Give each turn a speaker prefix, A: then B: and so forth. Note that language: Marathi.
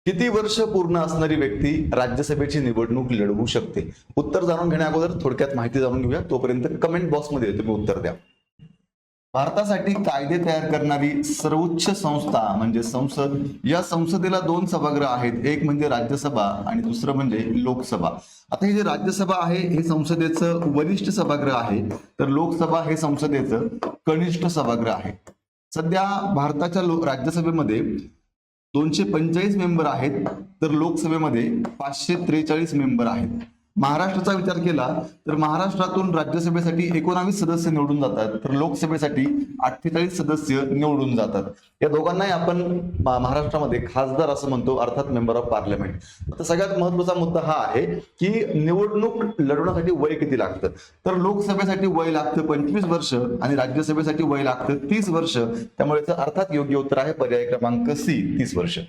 A: किती वर्ष पूर्ण असणारी व्यक्ती राज्यसभेची निवडणूक लढवू शकते? उत्तर जाणून घेण्या अगोदर थोडक्यात माहिती जाणून घेऊया. तोपर्यंत कमेंट बॉक्समध्ये तुम्ही उत्तर द्या. भारतासाठी कायदे तयार करणारी सर्वोच्च संस्था म्हणजे संसद. या संसदेला दोन सभागृह आहेत, एक म्हणजे राज्यसभा आणि दुसरं म्हणजे लोकसभा. आता हे जे राज्यसभा आहे हे संसदेचं वरिष्ठ सभागृह आहे, तर लोकसभा हे संसदेचं कनिष्ठ सभागृह आहे. सध्या भारताच्या राज्यसभेमध्ये 245 मेंबर आहेत, तर लोकसभेमध्ये 543 मेंबर आहेत. महाराष्ट्राचा विचार केला तर महाराष्ट्रातून राज्यसभेसाठी 19 सदस्य निवडून जातात, तर लोकसभेसाठी 48 सदस्य निवडून जातात. या दोघांनाही आपण महाराष्ट्रामध्ये खासदार असं म्हणतो, अर्थात मेंबर ऑफ पार्लमेंट. आता सगळ्यात महत्वाचा मुद्दा हा आहे की निवडणूक लढवण्यासाठी वय किती लागतं. तर लोकसभेसाठी वय लागतं 25 वर्ष आणि राज्यसभेसाठी वय लागतं 30 वर्ष. त्यामुळे अर्थात योग्य उत्तर आहे पर्याय क्रमांक सी, 30 वर्ष.